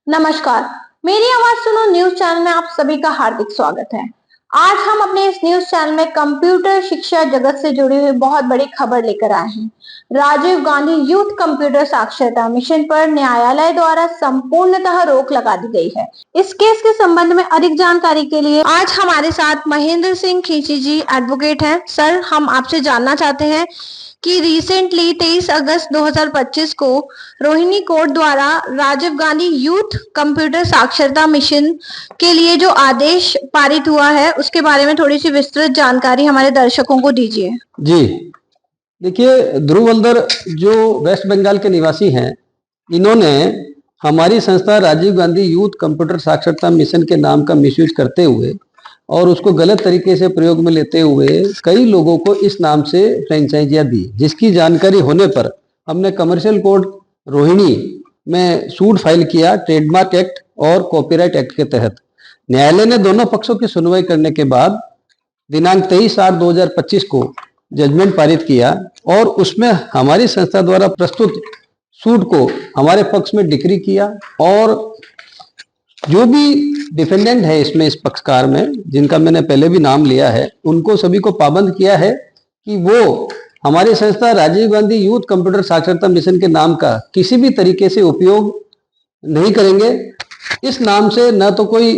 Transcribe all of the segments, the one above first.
नमस्कार। मेरी आवाज सुनो न्यूज चैनल में आप सभी का हार्दिक स्वागत है। आज हम अपने इस न्यूज चैनल में कंप्यूटर शिक्षा जगत से जुड़ी हुई बहुत बड़ी खबर लेकर आए हैं। राजीव गांधी यूथ कंप्यूटर साक्षरता मिशन पर न्यायालय द्वारा संपूर्णतः रोक लगा दी गई है। इस केस के संबंध में अधिक जानकारी के लिए आज हमारे साथ महेंद्र सिंह खींची जी एडवोकेट हैं। सर, हम आपसे जानना चाहते हैं कि रिसेंटली 23 अगस्त 2025 को रोहिणी कोर्ट द्वारा राजीव गांधी यूथ कंप्यूटर साक्षरता मिशन के लिए जो आदेश पारित हुआ है उसके बारे में थोड़ी सी विस्तृत जानकारी हमारे दर्शकों को दीजिए। जी देखिए, ध्रुव हल्दर जो वेस्ट बंगाल के निवासी हैं, इन्होंने हमारी संस्था राजीव गांधी यूथ कंप्यूटर साक्षरता मिशन के नाम का मिसयूज करते हुए और उसको गलत तरीके से प्रयोग में लेते हुए कई लोगों को इस नाम से फ्रेंचाइजियां दी, जिसकी जानकारी होने पर हमने कमर्शियल कोर्ट रोहिणी में सूट फाइल किया ट्रेडमार्क एक्ट और कॉपीराइट एक्ट के तहत। न्यायालय ने दोनों पक्षों की सुनवाई करने के बाद दिनांक 23/8/2025 को जजमेंट पारित किया और उसमें हमारी संस्था द्वारा प्रस्तुत सूट को हमारे पक्ष में डिक्री किया और जो भी डिफेंडेंट है इसमें, इस पक्षकार में जिनका मैंने पहले भी नाम लिया है, उनको सभी को पाबंद किया है कि वो हमारी संस्था राजीव गांधी यूथ कंप्यूटर साक्षरता मिशन के नाम का किसी भी तरीके से उपयोग नहीं करेंगे। इस नाम से न तो कोई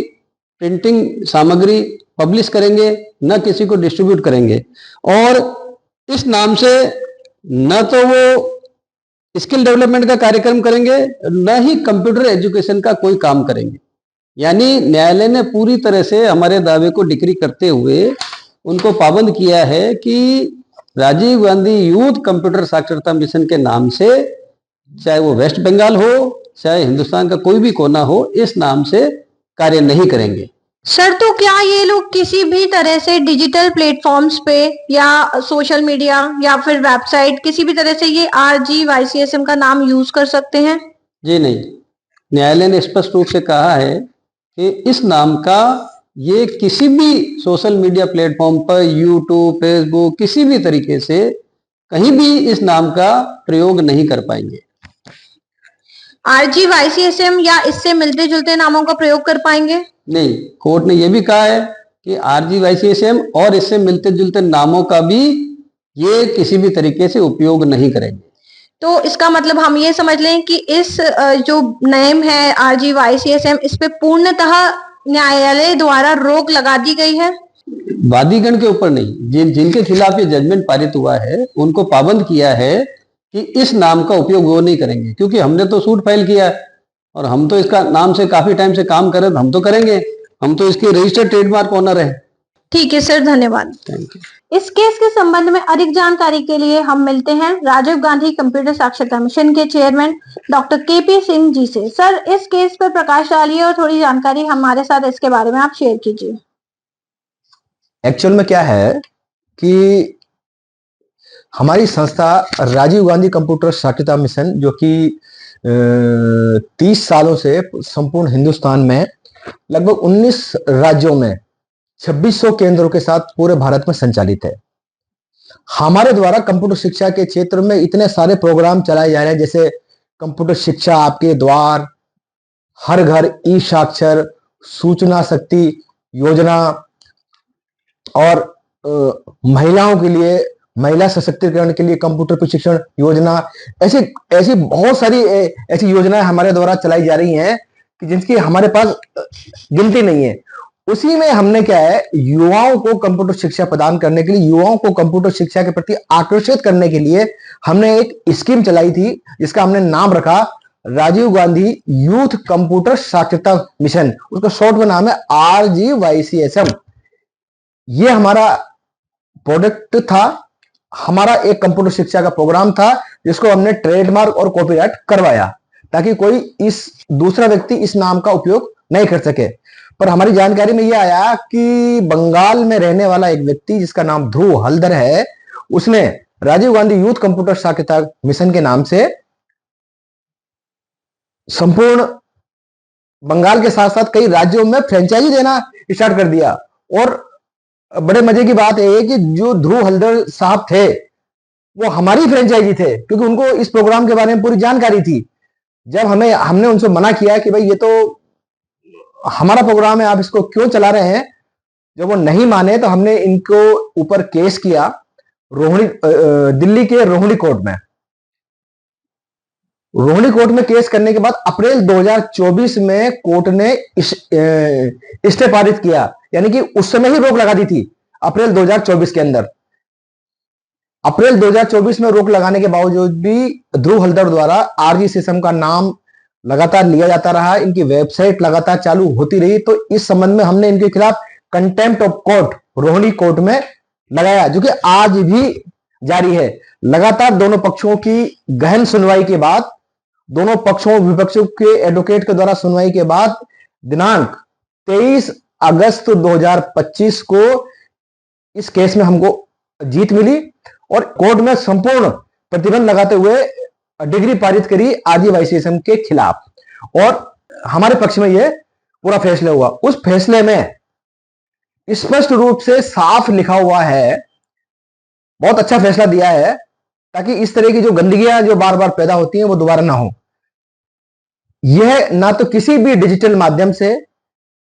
प्रिंटिंग सामग्री पब्लिश करेंगे, न किसी को डिस्ट्रीब्यूट करेंगे और इस नाम से न तो वो स्किल डेवलपमेंट का कार्यक्रम करेंगे, न ही कंप्यूटर एजुकेशन का कोई काम करेंगे। यानी न्यायालय ने पूरी तरह से हमारे दावे को डिक्री करते हुए उनको पाबंद किया है कि राजीव गांधी यूथ कंप्यूटर साक्षरता मिशन के नाम से, चाहे वो वेस्ट बंगाल हो, चाहे हिंदुस्तान का कोई भी कोना हो, इस नाम से कार्य नहीं करेंगे। सर, तो क्या ये लोग किसी भी तरह से डिजिटल प्लेटफॉर्म्स पे या सोशल मीडिया या फिर वेबसाइट किसी भी तरह से ये RGYCSM का नाम यूज कर सकते हैं? जी नहीं, न्यायालय ने स्पष्ट रूप से कहा है कि इस नाम का ये किसी भी सोशल मीडिया प्लेटफॉर्म पर, यूट्यूब, फेसबुक, किसी भी तरीके से कहीं भी इस नाम का प्रयोग नहीं कर पाएंगे। RGYCSM या इससे मिलते जुलते नामों का प्रयोग कर पाएंगे? नहीं, कोर्ट ने यह भी कहा है कि RGYCSM और इससे मिलते जुलते नामों का भी ये किसी भी तरीके से उपयोग नहीं करेंगे। तो इसका मतलब हम ये समझ लें कि इस जो नेम है RGYCSM, इस पे पूर्णतः न्यायालय द्वारा रोक लगा दी गई है। वादीगण के ऊपर नहीं, जिनके खिलाफ ये जजमेंट पारित हुआ है उनको पाबंद किया है कि इस नाम का उपयोग वो नहीं करेंगे, क्योंकि हमने तो सूट फाइल किया है और हम तो इसका नाम से काफी टाइम से काम कर रहे हैं, हम तो करेंगे, हम तो इसके रजिस्टर्ड ट्रेडमार्क ओनर है। ठीक है सर, धन्यवाद। Thank you. इस केस के संबंध में अधिक जानकारी के लिए हम मिलते हैं राजीव गांधी कंप्यूटर साक्षरता मिशन के chairman doctor KP Singh ji से। सर, इस केस पर प्रकाश डालिए और थोड़ी जानकारी हमारे साथ इसके बारे में आप शेयर कीजिए। एक्चुअल में क्या है कि हमारी संस्था राजीव गांधी कंप्यूटर साक्षरता मिशन, जो कि 30 सालों से संपूर्ण हिंदुस्तान में लगभग 19 राज्यों में 2600 केंद्रों के साथ पूरे भारत में संचालित है। हमारे द्वारा कंप्यूटर शिक्षा के क्षेत्र में इतने सारे प्रोग्राम चलाए जा रहे हैं, जैसे कंप्यूटर शिक्षा आपके द्वार, हर घर ई साक्षर, सूचना शक्ति योजना और महिलाओं के लिए, महिला सशक्तिकरण के लिए कंप्यूटर प्रशिक्षण योजना, ऐसी ऐसी बहुत सारी ऐसी योजनाएं हमारे द्वारा चलाई जा रही हैं कि जिनकी हमारे पास गिनती नहीं है। उसी में हमने क्या है, युवाओं को कंप्यूटर शिक्षा प्रदान करने के लिए, युवाओं को कंप्यूटर शिक्षा के प्रति आकर्षित करने के लिए हमने एक स्कीम चलाई थी, जिसका हमने नाम रखा राजीव गांधी यूथ कंप्यूटर साक्षरता मिशन। उसका शॉर्ट में नाम है RGYCSM। ये हमारा प्रोडक्ट था, हमारा एक कंप्यूटर शिक्षा का प्रोग्राम था, जिसको हमने ट्रेडमार्क और कॉपीराइट करवाया ताकि कोई इस दूसरा व्यक्ति इस नाम का उपयोग नहीं कर सके। पर हमारी जानकारी में यह आया कि बंगाल में रहने वाला एक व्यक्ति जिसका नाम ध्रुव हल्दर है, उसने राजीव गांधी यूथ कंप्यूटर साक्षरता मिशन के नाम से संपूर्ण बंगाल के साथ साथ कई राज्यों में फ्रेंचाइजी देना स्टार्ट कर दिया। और बड़े मजे की बात है कि जो ध्रुव हल्दर साहब थे वो हमारी फ्रेंचाइजी थे, क्योंकि उनको इस प्रोग्राम के बारे में पूरी जानकारी थी। जब हमने उनसे मना किया कि भाई ये तो हमारा प्रोग्राम है, आप इसको क्यों चला रहे हैं, जब वो नहीं माने तो हमने इनको ऊपर केस किया दिल्ली के रोहिणी कोर्ट में। रोहिणी कोर्ट में केस करने के बाद अप्रैल 2024 में कोर्ट ने स्टे पारित किया, यानी कि उस समय ही रोक लगा दी थी अप्रैल 2024 के अंदर। अप्रैल 2024 में रोक लगाने के बावजूद भी ध्रुव हलदर द्वारा आरजी शेषम का नाम लगातार लिया जाता रहा, इनकी वेबसाइट लगातार चालू होती रही। तो इस संबंध में हमने इनके खिलाफ contempt of court Rohini court में लगाया, जो कि आज भी जारी है। लगातार दोनों पक्षों की गहन सुनवाई के बाद, दोनों पक्षों विपक्षों के एडवोकेट के द्वारा सुनवाई के बाद दिनांक 23 अगस्त 2025 को इस केस में हमको जीत मिली और कोर्ट में संपूर्ण प्रतिबंध लगाते हुए डिग्री पारित करी आरजी वाई शेषम के खिलाफ, और हमारे पक्ष में यह पूरा फैसला हुआ। उस फैसले में स्पष्ट रूप से साफ लिखा हुआ है, बहुत अच्छा फैसला दिया है, ताकि इस तरह की जो गंदगियां जो बार बार पैदा होती हैं वो दोबारा ना हो। यह ना तो किसी भी डिजिटल माध्यम से,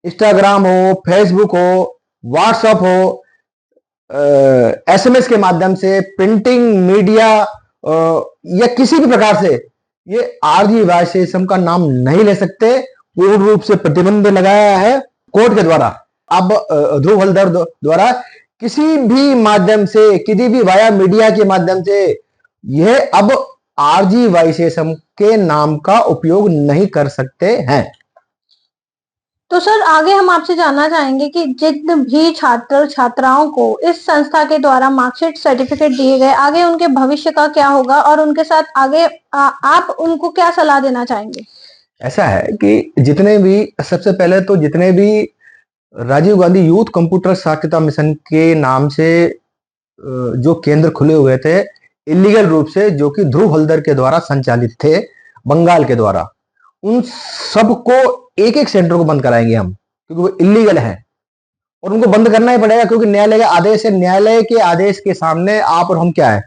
इंस्टाग्राम हो, फेसबुक हो, व्हाट्सएप हो, एसएमएस के माध्यम से, प्रिंटिंग मीडिया या किसी भी प्रकार से ये आरजी वाई शेषम का नाम नहीं ले सकते। पूर्ण रूप से प्रतिबंध लगाया है कोर्ट के द्वारा। अब ध्रुव हलदर द्वारा किसी भी माध्यम से, किसी भी वाया मीडिया के माध्यम से यह अब आरजी वाई शेषम के नाम का उपयोग नहीं कर सकते हैं। तो सर आगे हम आपसे जानना चाहेंगे कि जिन भी छात्र छात्राओं को इस संस्था के द्वारा मार्कशीट सर्टिफिकेट दिए गए, आगे उनके भविष्य का क्या होगा और उनके साथ आगे आप उनको क्या सलाह देना चाहेंगे? ऐसा है कि जितने भी, सबसे पहले तो जितने भी राजीव गांधी यूथ कंप्यूटर साक्षरता मिशन के नाम से जो केंद्र खुले हुए थे इलीगल रूप से, जो कि ध्रुव हलदर के द्वारा संचालित थे बंगाल के द्वारा, उन सबको एक एक सेंटर को बंद कराएंगे हम, क्योंकि वो इलीगल है और उनको बंद करना ही पड़ेगा, क्योंकि न्यायालय का आदेश है। न्यायालय के आदेश के सामने आप और हम क्या है,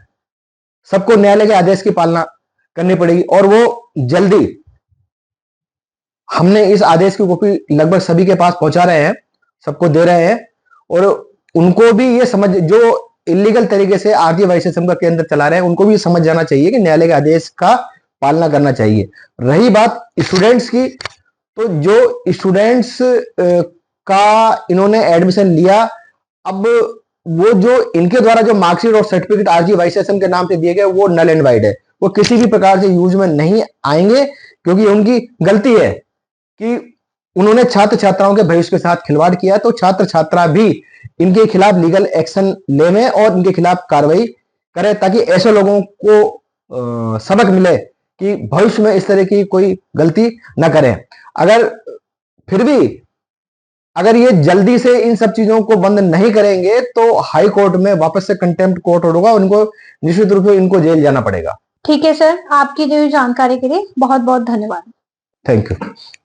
सबको न्यायालय के आदेश की पालना करनी पड़ेगी। और वो जल्दी, हमने इस आदेश की कॉपी लगभग सभी के पास पहुंचा रहे हैं, सबको दे रहे हैं, और उनको भी ये समझ, जो इलीगल तरीके से आरजी वाई शेषम का केंद्र चला रहे हैं, उनको भी समझ जाना चाहिए कि न्यायालय के आदेश का पालना करना चाहिए। रही बात स्टूडेंट्स की, तो जो स्टूडेंट्स का इन्होंने एडमिशन लिया, अब वो जो इनके द्वारा जो मार्कशीट और सर्टिफिकेट आरजी वाई शेषम के नाम से दिए गए, वो नल एंड वाइड है, वो किसी भी प्रकार से यूज में नहीं आएंगे, क्योंकि उनकी गलती है कि उन्होंने छात्र छात्राओं के भविष्य के साथ खिलवाड़ किया। तो छात्र छात्रा भी इनके खिलाफ लीगल एक्शन लेवे और इनके खिलाफ कार्रवाई करें, ताकि ऐसे लोगों को सबक मिले कि भविष्य में इस तरह की कोई गलती न करें। अगर फिर भी अगर ये जल्दी से इन सब चीजों को बंद नहीं करेंगे तो हाई कोर्ट में वापस से कंटेम्प्ट कोर्ट होगा, उनको निश्चित रूप से इनको जेल जाना पड़ेगा। ठीक है सर, आपकी जो जानकारी के लिए बहुत बहुत धन्यवाद। Thank you.